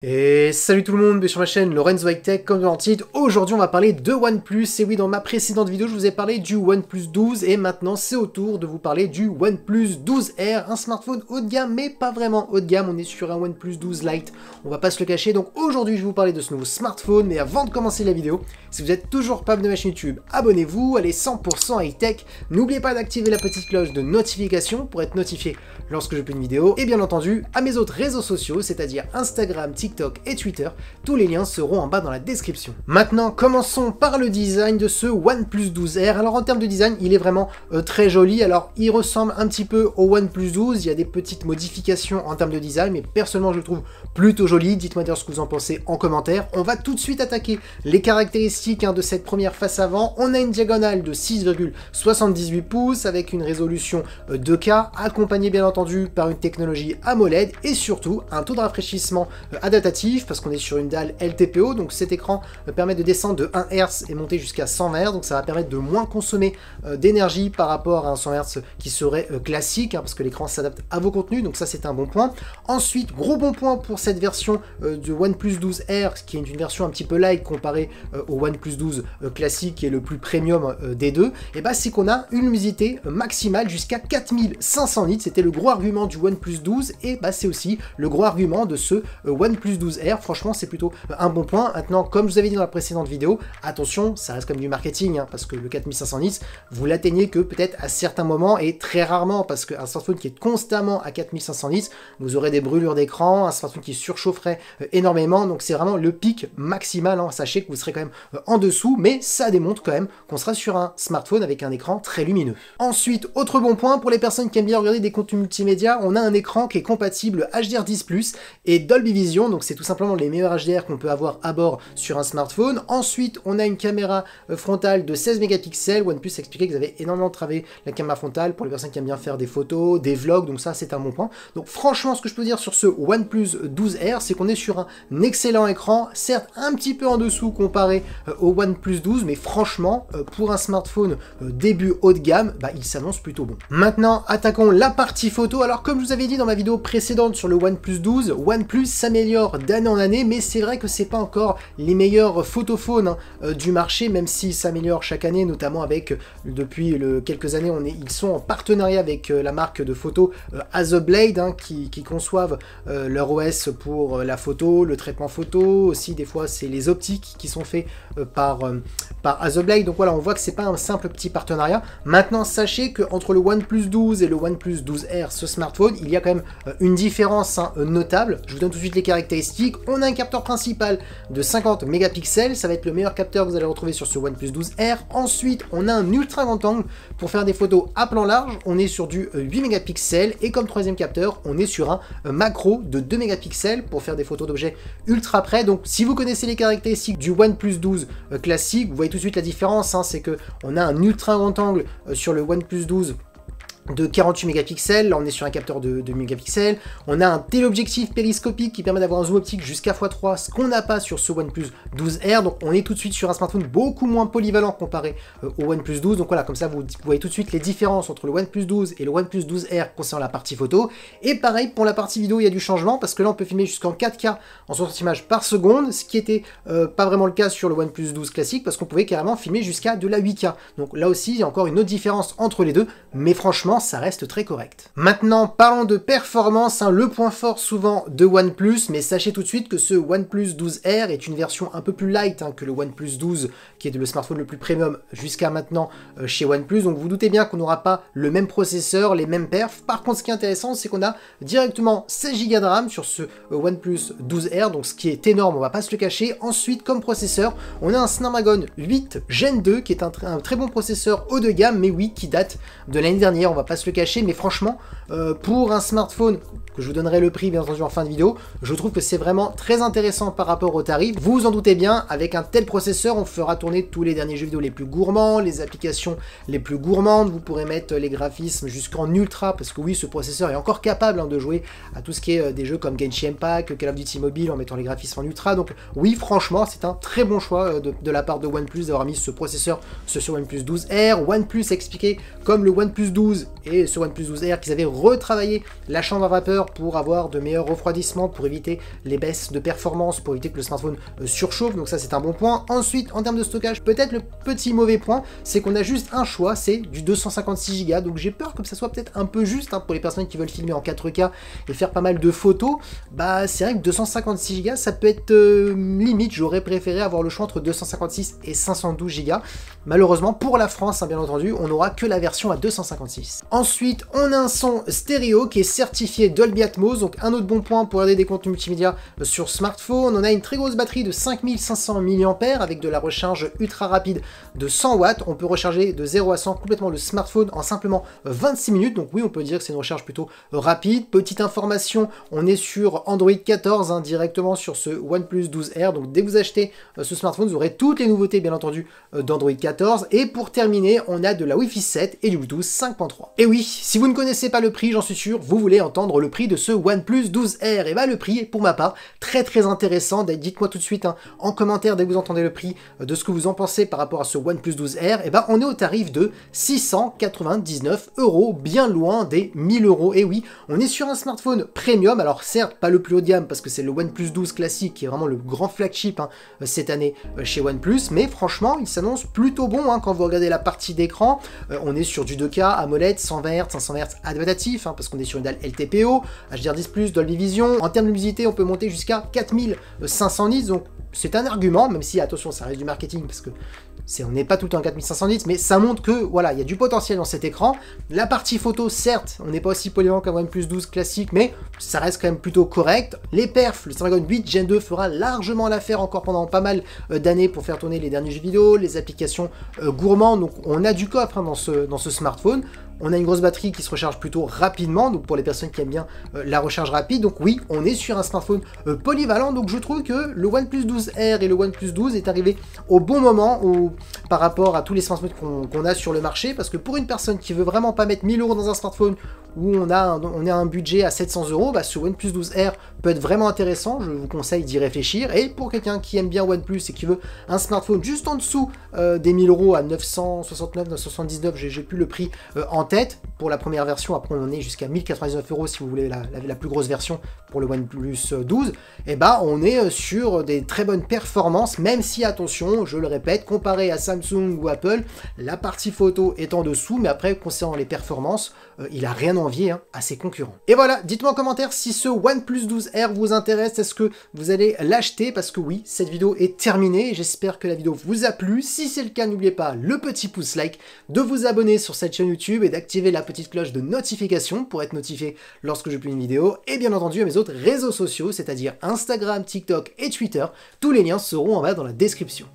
Et salut tout le monde, bienvenue sur ma chaîne Lorenzo High Tech comme dans le titre. Aujourd'hui on va parler de OnePlus, et oui dans ma précédente vidéo je vous ai parlé du OnePlus 12 et maintenant c'est au tour de vous parler du OnePlus 12R, un smartphone haut de gamme mais pas vraiment haut de gamme, on est sur un OnePlus 12 Lite, on va pas se le cacher. Donc aujourd'hui je vais vous parler de ce nouveau smartphone, mais avant de commencer la vidéo, si vous êtes toujours pas abonné à ma chaîne YouTube, abonnez-vous, allez 100% High Tech, n'oubliez pas d'activer la petite cloche de notification pour être notifié lorsque je publie une vidéo, et bien entendu à mes autres réseaux sociaux, c'est-à-dire Instagram, TikTok et Twitter, tous les liens seront en bas dans la description. Maintenant, commençons par le design de ce OnePlus 12R. Alors en termes de design, il est vraiment très joli. Alors il ressemble un petit peu au OnePlus 12, il y a des petites modifications en termes de design, mais personnellement je le trouve plutôt joli. Dites-moi d'ailleurs ce que vous en pensez en commentaire. On va tout de suite attaquer les caractéristiques de cette première face avant. On a une diagonale de 6,78 pouces avec une résolution 2K, accompagnée bien entendu par une technologie AMOLED et surtout un taux de rafraîchissement adaptatif, parce qu'on est sur une dalle LTPO, donc cet écran permet de descendre de 1 Hz et monter jusqu'à 120 Hz, donc ça va permettre de moins consommer d'énergie par rapport à un 100 Hz qui serait classique, parce que l'écran s'adapte à vos contenus, donc ça c'est un bon point. Ensuite, gros bon point pour cette version de OnePlus 12R, qui est une version un petit peu light comparée au OnePlus 12 classique, qui est le plus premium des deux, et bah c'est qu'on a une luminosité maximale jusqu'à 4500 nits, c'était le gros argument du OnePlus 12, et bah c'est aussi le gros argument de ce OnePlus 12R. Franchement c'est plutôt un bon point. Maintenant, comme je vous avais dit dans la précédente vidéo, attention, ça reste comme du marketing, parce que le 4500 nits, vous l'atteignez que peut-être à certains moments et très rarement, parce qu'un smartphone qui est constamment à 4500 nits, vous aurez des brûlures d'écran, un smartphone qui surchaufferait énormément, donc c'est vraiment le pic maximal, sachez que vous serez quand même en dessous, mais ça démontre quand même qu'on sera sur un smartphone avec un écran très lumineux. Ensuite, autre bon point, pour les personnes qui aiment bien regarder des contenus multimédia, on a un écran qui est compatible HDR10+, et Dolby Vision, donc c'est tout simplement les meilleurs HDR qu'on peut avoir à bord sur un smartphone. Ensuite, on a une caméra frontale de 16 mégapixels. OnePlus a expliqué qu'ils avaient énormément travaillé la caméra frontale pour les personnes qui aiment bien faire des photos, des vlogs, donc ça c'est un bon point. Donc franchement, ce que je peux dire sur ce OnePlus 12R, c'est qu'on est sur un excellent écran, certes un petit peu en dessous comparé au OnePlus 12, mais franchement, pour un smartphone début haut de gamme, il s'annonce plutôt bon. Maintenant, attaquons la partie photo. Alors comme je vous avais dit dans ma vidéo précédente sur le OnePlus 12, OnePlus s'améliore d'année en année, mais c'est vrai que c'est pas encore les meilleurs photophones du marché, même s'ils s'améliorent chaque année, notamment avec, depuis quelques années, ils sont en partenariat avec la marque de photo Hasselblad, qui conçoivent leur OS pour la photo, le traitement photo, aussi des fois c'est les optiques qui sont faits par Hasselblad, donc voilà, on voit que c'est pas un simple petit partenariat. Maintenant, sachez qu'entre le OnePlus 12 et le OnePlus 12R, ce smartphone, il y a quand même une différence notable. Je vous donne tout de suite les caractéristiques. On a un capteur principal de 50 mégapixels, ça va être le meilleur capteur que vous allez retrouver sur ce OnePlus 12R. Ensuite, on a un ultra grand angle pour faire des photos à plan large, on est sur du 8 mégapixels, et comme troisième capteur, on est sur un macro de 2 mégapixels pour faire des photos d'objets ultra près. Donc si vous connaissez les caractéristiques du OnePlus 12 classique, vous voyez tout de suite la différence, c'est que on a un ultra grand angle sur le OnePlus 12 de 48 mégapixels, là on est sur un capteur de 2 mégapixels, on a un téléobjectif périscopique qui permet d'avoir un zoom optique jusqu'à x3, ce qu'on n'a pas sur ce OnePlus 12R, donc on est tout de suite sur un smartphone beaucoup moins polyvalent comparé au OnePlus 12, donc voilà, comme ça vous voyez tout de suite les différences entre le OnePlus 12 et le OnePlus 12R concernant la partie photo, et pareil pour la partie vidéo, il y a du changement, parce que là on peut filmer jusqu'en 4K en 60 images par seconde, ce qui était pas vraiment le cas sur le OnePlus 12 classique, parce qu'on pouvait carrément filmer jusqu'à de la 8K, donc là aussi il y a encore une autre différence entre les deux, mais franchement ça reste très correct. Maintenant, parlons de performance, le point fort souvent de OnePlus, mais sachez tout de suite que ce OnePlus 12R est une version un peu plus light que le OnePlus 12, qui est le smartphone le plus premium jusqu'à maintenant chez OnePlus, donc vous doutez bien qu'on n'aura pas le même processeur, les mêmes perfs. Par contre, ce qui est intéressant, c'est qu'on a directement 16 Go de RAM sur ce OnePlus 12R, donc ce qui est énorme, on va pas se le cacher. Ensuite, comme processeur, on a un Snapdragon 8 Gen 2, qui est un très bon processeur haut de gamme, mais oui, qui date de l'année dernière, on va pas se le cacher, mais franchement, pour un smartphone, que je vous donnerai le prix bien entendu en fin de vidéo, je trouve que c'est vraiment très intéressant par rapport au tarif. Vous vous en doutez bien, avec un tel processeur, on fera tourner tous les derniers jeux vidéo les plus gourmands, les applications les plus gourmandes, vous pourrez mettre les graphismes jusqu'en ultra, parce que oui, ce processeur est encore capable de jouer à tout ce qui est des jeux comme Genshin Impact, Call of Duty Mobile, en mettant les graphismes en ultra, donc oui, franchement, c'est un très bon choix de la part de OnePlus d'avoir mis ce processeur sur OnePlus 12R. OnePlus a expliqué, comme le OnePlus 12, et ce OnePlus 12R qu'ils avaient retravaillé la chambre à vapeur pour avoir de meilleurs refroidissements, pour éviter les baisses de performance, pour éviter que le smartphone surchauffe, donc ça c'est un bon point. Ensuite, en termes de stockage, peut-être le petit mauvais point, c'est qu'on a juste un choix, c'est du 256 Go, donc j'ai peur que ça soit peut-être un peu juste pour les personnes qui veulent filmer en 4K et faire pas mal de photos. Bah c'est vrai que 256 Go, ça peut être limite, j'aurais préféré avoir le choix entre 256 et 512 Go. Malheureusement, pour la France, bien entendu, on n'aura que la version à 256. Ensuite, on a un son stéréo qui est certifié Dolby Atmos, donc un autre bon point pour regarder des contenus multimédia sur smartphone. On a une très grosse batterie de 5500 mAh avec de la recharge ultra rapide de 100 watts. On peut recharger de 0 à 100 complètement le smartphone en simplement 26 minutes, donc oui, on peut dire que c'est une recharge plutôt rapide. Petite information, on est sur Android 14, directement sur ce OnePlus 12R, donc dès que vous achetez ce smartphone, vous aurez toutes les nouveautés, bien entendu, d'Android 14. Et pour terminer, on a de la Wi-Fi 7 et du Bluetooth 5.3. Et oui, si vous ne connaissez pas le prix, j'en suis sûr, vous voulez entendre le prix de ce OnePlus 12R. Et bah le prix est pour ma part très intéressant. Dites-moi tout de suite en commentaire dès que vous entendez le prix de ce que vous en pensez par rapport à ce OnePlus 12R. Et bah on est au tarif de 699 €, bien loin des 1000 €. Et oui, on est sur un smartphone premium, alors certes pas le plus haut de gamme parce que c'est le OnePlus 12 classique qui est vraiment le grand flagship cette année chez OnePlus, mais franchement il s'annonce plutôt bon quand vous regardez la partie d'écran. On est sur du 2K, AMOLED, 120 Hz, 500 Hz adaptatif, parce qu'on est sur une dalle LTPO, HDR10+, Dolby Vision. En termes de luminosité, on peut monter jusqu'à 4500 nits, donc c'est un argument, même si attention, ça reste du marketing, parce que on n'est pas tout le temps en 4500 nits, mais ça montre que voilà, il y a du potentiel dans cet écran. La partie photo, certes, on n'est pas aussi polyvalent qu'un OnePlus 12 classique, mais ça reste quand même plutôt correct. Les perfs, le Snapdragon 8 Gen 2 fera largement l'affaire encore pendant pas mal d'années pour faire tourner les derniers jeux vidéo, les applications gourmandes, donc on a du coffre dans ce smartphone. On a une grosse batterie qui se recharge plutôt rapidement, donc pour les personnes qui aiment bien la recharge rapide. Donc oui, on est sur un smartphone polyvalent, donc je trouve que le OnePlus 12R et le OnePlus 12 est arrivé au bon moment par rapport à tous les smartphones qu'on a sur le marché, parce que pour une personne qui veut vraiment pas mettre 1000 € dans un smartphone où on a un budget à 700 €, bah, ce OnePlus 12R peut être vraiment intéressant, je vous conseille d'y réfléchir. Et pour quelqu'un qui aime bien OnePlus et qui veut un smartphone juste en dessous des 1000 € à 969, 979, j'ai plus le prix en tête, pour la première version, après on est jusqu'à 1099 € si vous voulez la plus grosse version pour le OnePlus 12, et bah on est sur des très bonnes performances, même si attention, je le répète, comparé à Samsung ou Apple, la partie photo est en dessous, mais après concernant les performances, il a rien à envier à ses concurrents. Et voilà, dites-moi en commentaire si ce OnePlus 12R vous intéresse, est-ce que vous allez l'acheter, parce que oui, cette vidéo est terminée, j'espère que la vidéo vous a plu. Si c'est le cas, n'oubliez pas le petit pouce like, de vous abonner sur cette chaîne YouTube et d'activer la petite cloche de notification pour être notifié lorsque je publie une vidéo, et bien entendu à mes autres réseaux sociaux, c'est-à-dire Instagram, TikTok et Twitter. Tous les liens seront en bas dans la description.